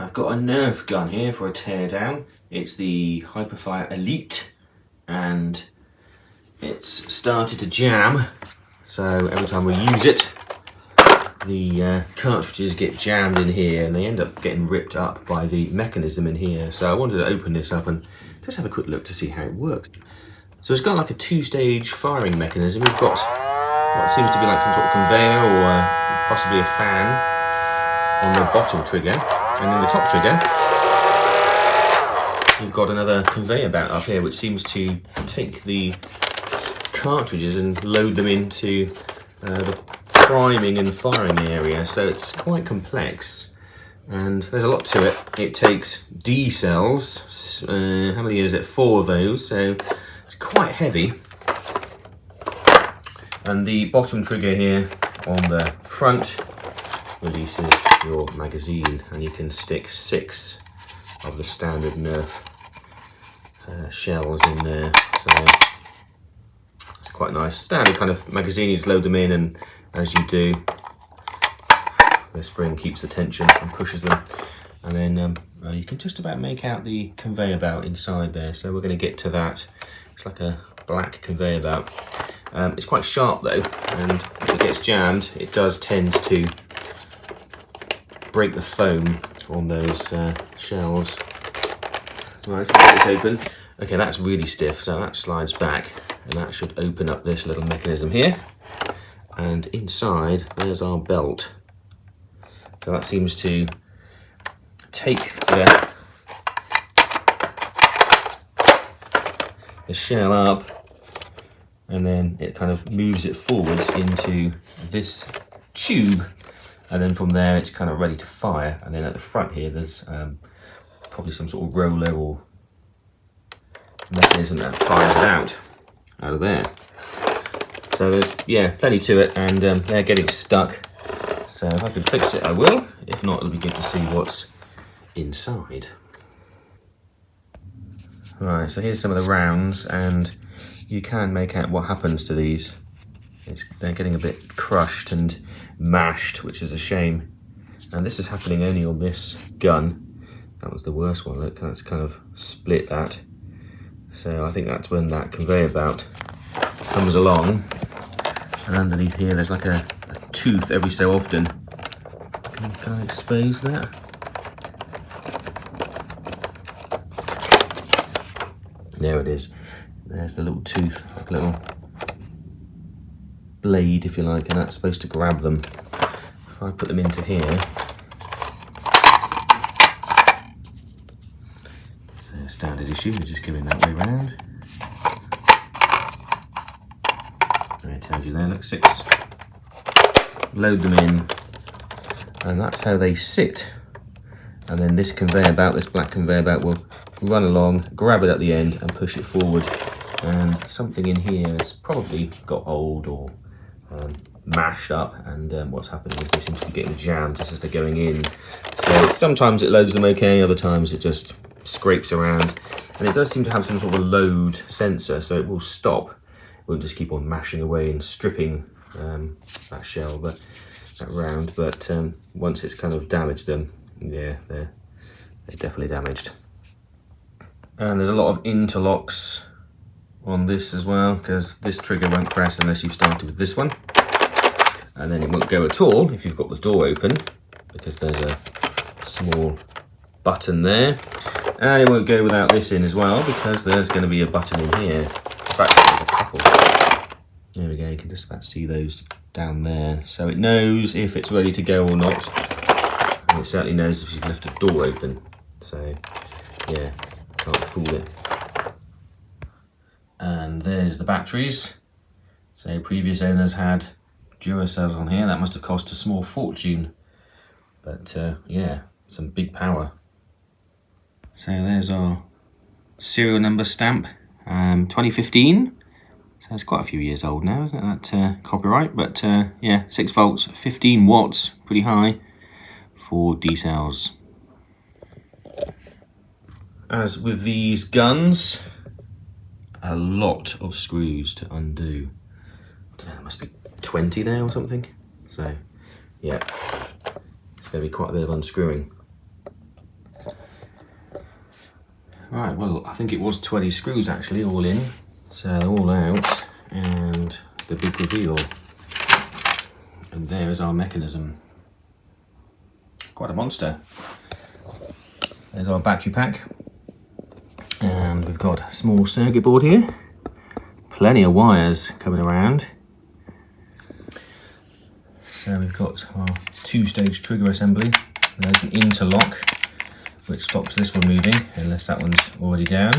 I've got a Nerf gun here for a teardown. It's the Hyperfire Elite, and it's started to jam, so every time we use it the cartridges get jammed in here and they end up getting ripped up by the mechanism in here. So I wanted to open this up and just have a quick look to see how it works. So it's got like a two-stage firing mechanism. We've got what seems to be like some sort of conveyor or possibly a fan on the bottom trigger, and then the top trigger you've got another conveyor belt up here which seems to take the cartridges and load them into the priming and firing area. So it's quite complex and there's a lot to it. It takes D cells, how many is it? 4 of those, so it's quite heavy. And the bottom trigger here on the front releases your magazine, and you can stick 6 of the standard Nerf shells in there. So it's quite nice. Standard kind of magazine, you just load them in, and as you do, the spring keeps the tension and pushes them. And then you can just about make out the conveyor belt inside there. So we're going to get to that. It's like a black conveyor belt. It's quite sharp though, and if it gets jammed, it does tend to break the foam on those shells. Right, so get this open. Okay, that's really stiff, so that slides back, and that should open up this little mechanism here. And inside, there's our belt. So that seems to take the shell up, and then it kind of moves it forwards into this tube, and then from there it's kind of ready to fire. And then at the front here there's probably some sort of roller or mechanism that fires it out of there. So there's, yeah, plenty to it, and they're getting stuck. So if I can fix it, I will. If not, it'll be good to see what's inside. Right, so here's some of the rounds, and you can make out what happens to these. They're getting a bit crushed and mashed, which is a shame. And this is happening only on this gun. That was the worst one, look, that's kind of split that. So I think that's when that conveyor belt comes along. And underneath here there's like a tooth every so often. Can I expose that? There it is. There's the little tooth, like a little blade if you like, and that's supposed to grab them. If I put them into here, it's a standard issue, we're just going that way around. And it tells you there, look, 6. Load them in, and that's how they sit. And then this conveyor belt, this black conveyor belt, will run along, grab it at the end and push it forward. And something in here has probably got old or mashed up, and what's happening is they seem to be getting jammed just as they're going in. So sometimes it loads them okay, other times it just scrapes around. And it does seem to have some sort of a load sensor, so it will stop. It won't just keep on mashing away and stripping that shell, but that round. But once it's kind of damaged them, yeah, they're definitely damaged. And there's a lot of interlocks on this as well, because this trigger won't press unless you've started with this one, and then it won't go at all if you've got the door open, because there's a small button there. And it won't go without this in as well, because there's going to be a button in here. In fact, there's a couple. There we go, you can just about see those down there. So it knows if it's ready to go or not, and it certainly knows if you've left a door open. So yeah, can't fool it. And there's the batteries. So previous owners had Duracells on here. That must have cost a small fortune, but yeah, some big power. So there's our serial number stamp, 2015. So it's quite a few years old now, isn't it, that copyright? But yeah, 6 volts, 15 watts, pretty high for D cells. As with these guns, a lot of screws to undo. I don't know, there must be 20 there or something. So yeah, it's going to be quite a bit of unscrewing. Right, well, I think it was 20 screws actually, all in. So they're all out, and the big reveal. And there's our mechanism. Quite a monster. There's our battery pack. And we've got a small circuit board here. Plenty of wires coming around. So we've got our two-stage trigger assembly. There's an interlock, which stops this one moving, unless that one's already down.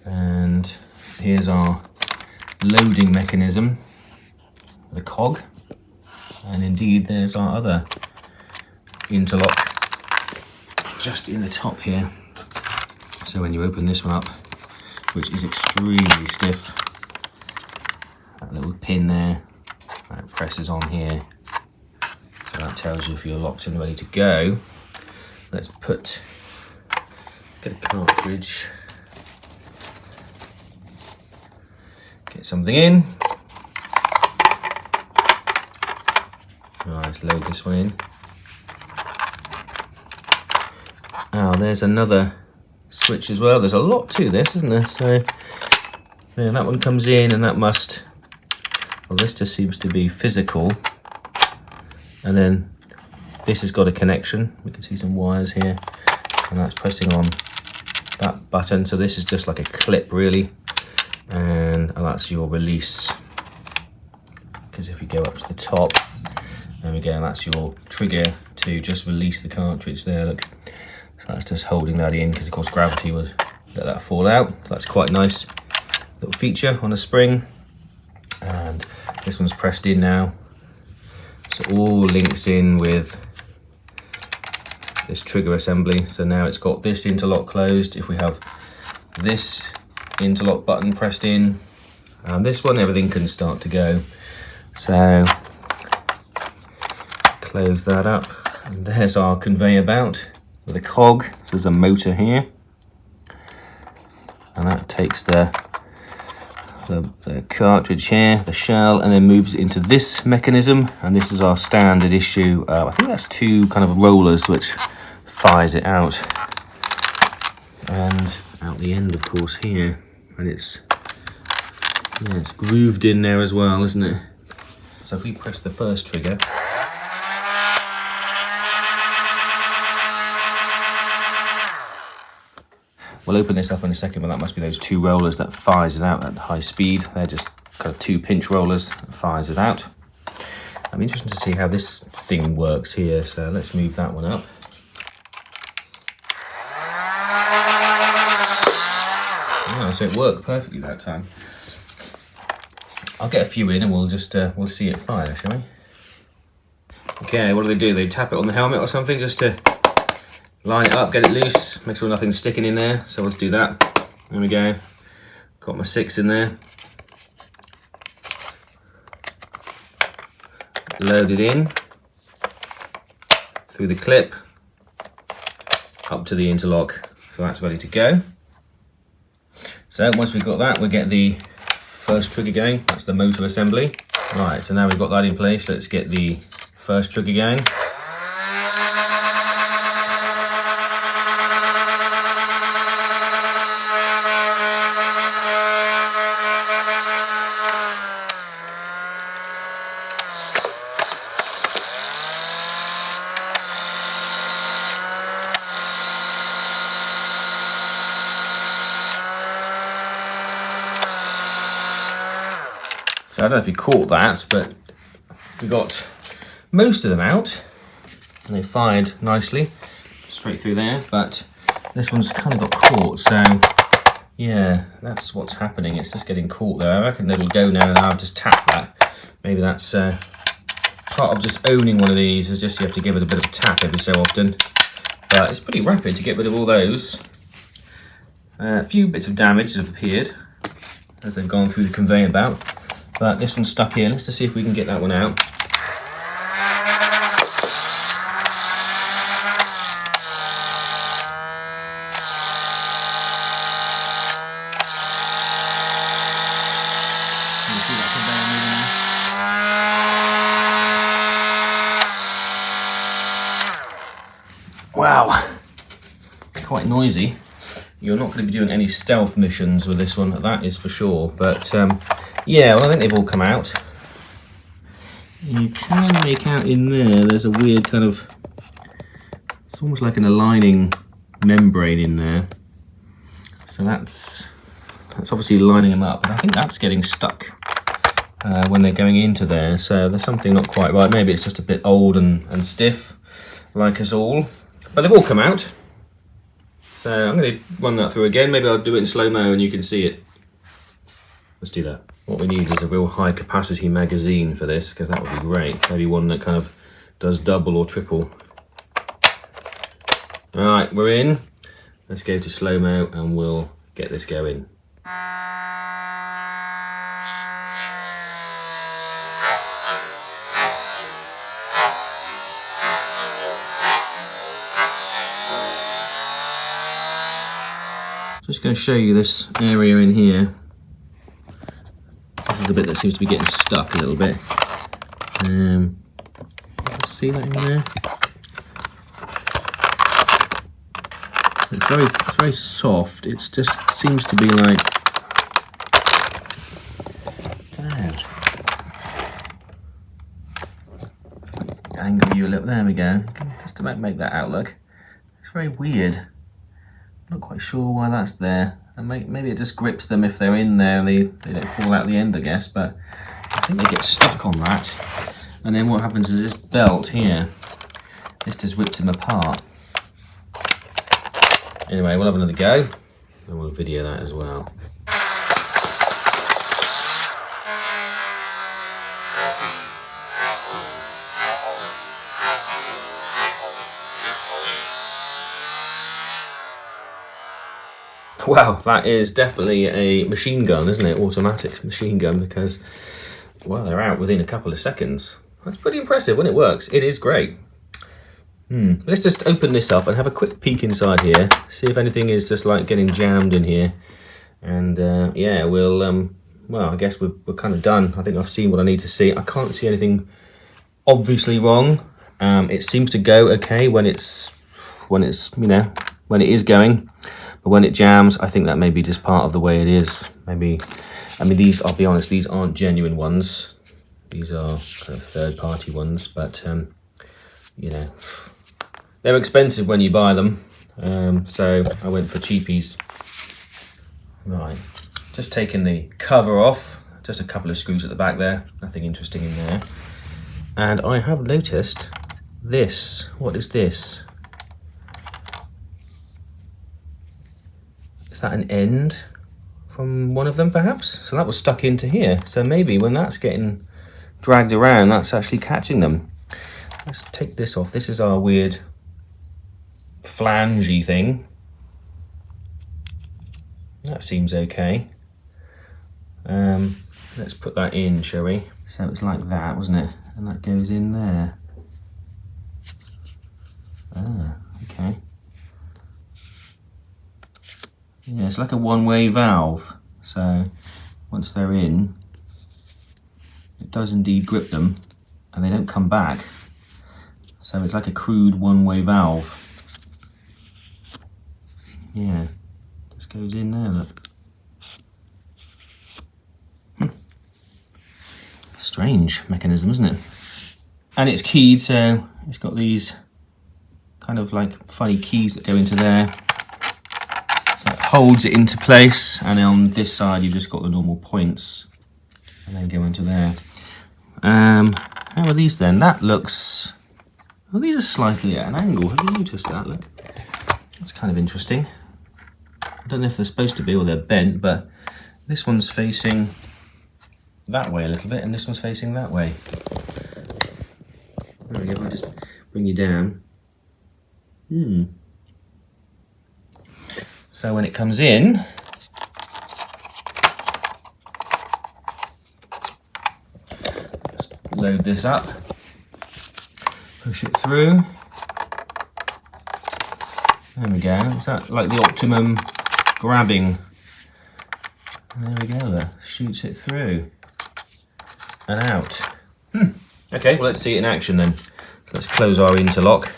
And here's our loading mechanism, the cog. And indeed, there's our other interlock just in the top here. So when you open this one up, which is extremely stiff, that little pin there, that presses on here. So that tells you if you're locked and ready to go. Let's get a cartridge, get something in. Right, let's load this one in. Oh, there's another switch as well. There's a lot to this, isn't there? So yeah, that one comes in, and that must, well, this just seems to be physical. And then this has got a connection. We can see some wires here, and that's pressing on that button. So this is just like a clip really, and that's your release. Because if you go up to the top, there we go, that's your trigger to just release the cartridge there, look. So that's just holding that in, because of course gravity would let that fall out. So that's quite a nice little feature on a spring. And this one's pressed in now. So all links in with this trigger assembly. So now it's got this interlock closed. If we have this interlock button pressed in, and this one, everything can start to go. So close that up, and there's our conveyor belt with a cog. So there's a motor here, and that takes the cartridge here, the shell, and then moves it into this mechanism. And this is our standard issue. I think that's two kind of rollers which fires it out, and out the end, of course, here. And it's grooved in there as well, isn't it? So if we press the first trigger, we'll open this up in a second, but that must be those two rollers that fires it out at high speed. They're just kind of two pinch rollers that fires it out. I'm interested to see how this thing works here, so let's move that one up. Oh, so it worked perfectly that time. I'll get a few in and we'll just we'll see it fire, shall we? Okay, what do? They tap it on the helmet or something just to line it up, get it loose, make sure nothing's sticking in there. So let's do that. There we go. Got my 6 in there. Load it in through the clip up to the interlock. So that's ready to go. So once we've got that, we'll get the first trigger going. That's the motor assembly. Right, so now we've got that in place, let's get the first trigger going. So I don't know if you caught that, but we got most of them out, and they fired nicely straight through there, but this one's kind of got caught. So yeah, that's what's happening. It's just getting caught there. I reckon it'll go now, and I'll just tap that. Maybe that's part of just owning one of these, is just you have to give it a bit of a tap every so often. But it's pretty rapid to get rid of all those. A few bits of damage have appeared as they've gone through the conveyor belt. But this one's stuck here. Let's just see if we can get that one out. You see that conveyor moving now? Wow, quite noisy. You're not going to be doing any stealth missions with this one, that is for sure. But yeah, well, I think they've all come out. You can make out in there's a weird kind of, it's almost like an aligning membrane in there. So that's obviously lining them up, but I think that's getting stuck when they're going into there. So there's something not quite right. Maybe it's just a bit old and stiff, like us all. But they've all come out. So I'm going to run that through again. Maybe I'll do it in slow-mo and you can see it. Let's do that. What we need is a real high capacity magazine for this, because that would be great. Maybe one that kind of does double or triple. All right, we're in. Let's go to slow-mo and we'll get this going. Just going to show you this area in here. This is the bit that seems to be getting stuck a little bit. See that in there? It's very soft. It just seems to be like, damn. Angle you a little. There we go. Just to make that out look. It's very weird. Not quite sure why that's there. And maybe it just grips them if they're in there and they don't fall out the end, I guess. But I think they get stuck on that. And then what happens is this belt here, this just rips them apart. Anyway, we'll have another go and we'll video that as well. Wow, that is definitely a machine gun, isn't it? Automatic machine gun, because, well, they're out within a couple of seconds. That's pretty impressive when it works. It is great. Let's just open this up and have a quick peek inside here, see if anything is just like getting jammed in here. And yeah, we'll, well, I guess we're kind of done. I think I've seen what I need to see. I can't see anything obviously wrong. It seems to go okay when it's, you know, when it is going. But when it jams, I think that may be just part of the way it is. Maybe, I mean, these, I'll be honest, these aren't genuine ones. These are kind of third-party ones, but, you know, they're expensive when you buy them. So I went for cheapies. Right, just taking the cover off. Just a couple of screws at the back there. Nothing interesting in there. And I have noticed this. What is this? Is that an end from one of them perhaps? So that was stuck into here. So maybe when that's getting dragged around, that's actually catching them. Let's take this off. This is our weird flangey thing. That seems okay. Let's put that in, shall we? So it's like that, wasn't it? And that goes in there. Ah, okay. Yeah, it's like a one-way valve. So once they're in, it does indeed grip them and they don't come back. So it's like a crude one-way valve. Yeah, just goes in there, look. Strange mechanism, isn't it? And it's keyed, so it's got these kind of like funny keys that go into there. So it holds it into place, and then on this side you've just got the normal points and then go into there. How are these then? That looks, well, these are slightly at an angle. Have you noticed that? Look, that's kind of interesting. I don't know if they're supposed to be or they're bent, but this one's facing that way a little bit and this one's facing that way. There we go, I'll just bring you down. So when it comes in, let's load this up, push it through. There we go. Is that like the optimum grabbing? There we go, there. Shoots it through and out. Okay, well, let's see it in action then. Let's close our interlock.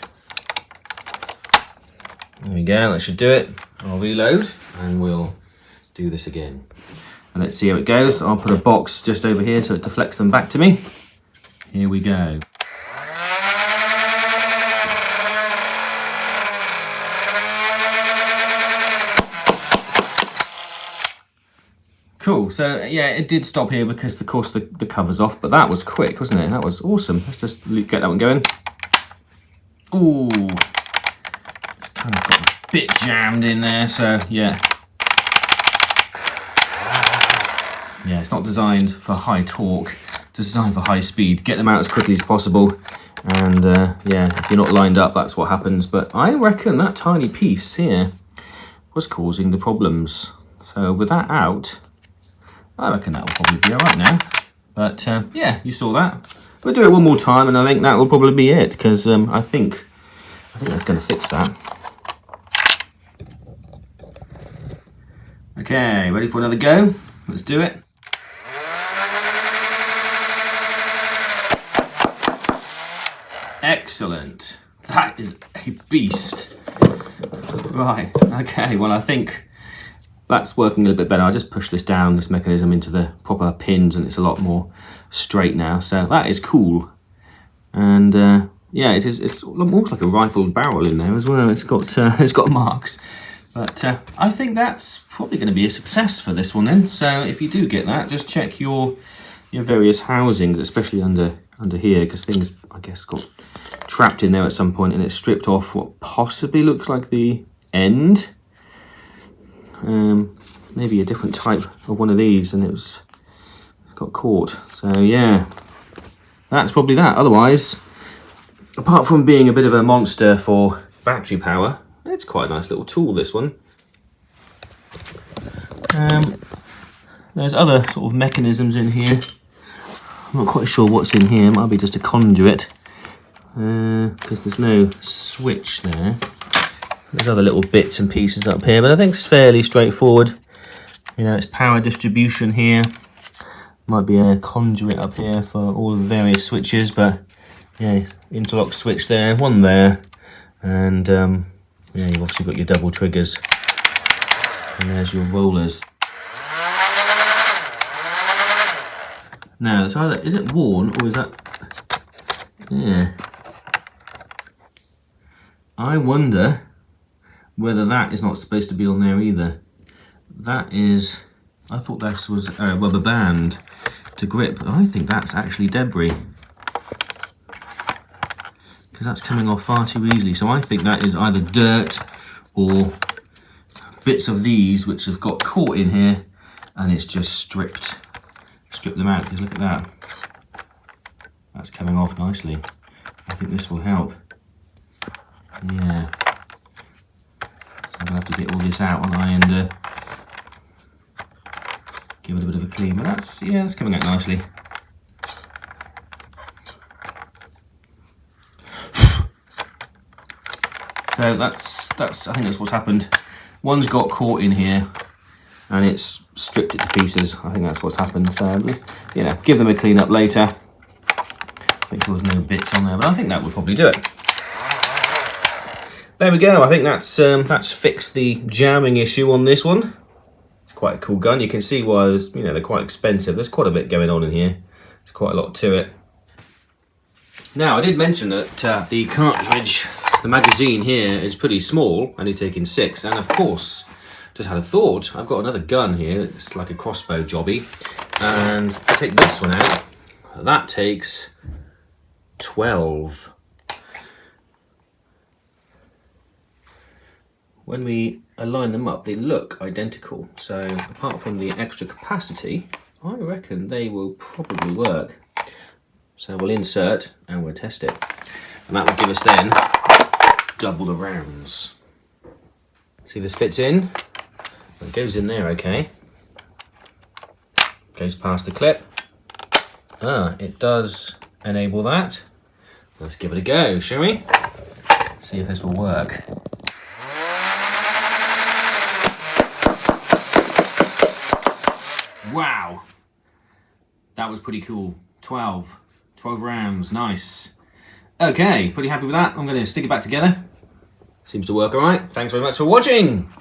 There we go, that should do it. I'll reload and we'll do this again. And let's see how it goes. I'll put a box just over here so it deflects them back to me. Here we go. Cool, so yeah, it did stop here because of course the cover's off, but that was quick, wasn't it? That was awesome. Let's just get that one going. Ooh, it's kind of got a bit jammed in there, so yeah. Yeah, it's not designed for high torque, it's designed for high speed. Get them out as quickly as possible, and yeah, if you're not lined up, that's what happens. But I reckon that tiny piece here was causing the problems. So with that out, I reckon that will probably be all right now. But yeah, you saw that. We'll do it one more time, and I think that will probably be it, because I think that's going to fix that. Okay, ready for another go? Let's do it. Excellent. That is a beast. Right, okay, well I think that's working a little bit better. I just pushed this down, this mechanism, into the proper pins, and it's a lot more straight now. So that is cool. And yeah, it's almost like a rifled barrel in there as well. It's got marks. But I think that's probably going to be a success for this one then. So if you do get that, just check your various housings, especially under here, because things, I guess, got trapped in there at some point, and it stripped off what possibly looks like the end. Maybe a different type of one of these, and it's got caught. So yeah, that's probably that. Otherwise, apart from being a bit of a monster for battery power, it's quite a nice little tool, this one. There's other sort of mechanisms in here. I'm not quite sure what's in here. It might be just a conduit, because there's no switch there. There's other little bits and pieces up here, but I think it's fairly straightforward. You know, it's power distribution here. Might be a conduit up here for all the various switches, but yeah, interlock switch there, one there, and yeah, you've obviously got your double triggers, and there's your rollers. Now, it's either, is it worn, or is that, yeah. I wonder whether that is not supposed to be on there either. That is, I thought this was a rubber band to grip, but I think that's actually debris, because that's coming off far too easily. So I think that is either dirt or bits of these which have got caught in here, and it's just stripped them out, because look at that. That's coming off nicely. I think this will help. Yeah. I'm going to have to get all this out, aren't I, and give it a bit of a clean. But that's, yeah, that's coming out nicely. So that's I think that's what's happened. One's got caught in here, and it's stripped it to pieces. I think that's what's happened. So, you know, give them a clean up later. Make sure there's no bits on there, but I think that would probably do it. There we go. I think that's fixed the jamming issue on this one. It's quite a cool gun. You can see why there's, you know, they're quite expensive. There's quite a bit going on in here. There's quite a lot to it. Now, I did mention that the cartridge, the magazine here, is pretty small, only taking 6. And of course, just had a thought. I've got another gun here. It's like a crossbow jobby, and I take this one out. That takes 12. When we align them up, they look identical. So apart from the extra capacity, I reckon they will probably work. So we'll insert and we'll test it. And that will give us then double the rounds. See, this fits in. It goes in there okay. Goes past the clip. It does enable that. Let's give it a go, shall we? See if this will work. Wow, that was pretty cool. 12 rounds, nice. Okay, pretty happy with that. I'm going to stick it back together. Seems to work all right. Thanks very much for watching.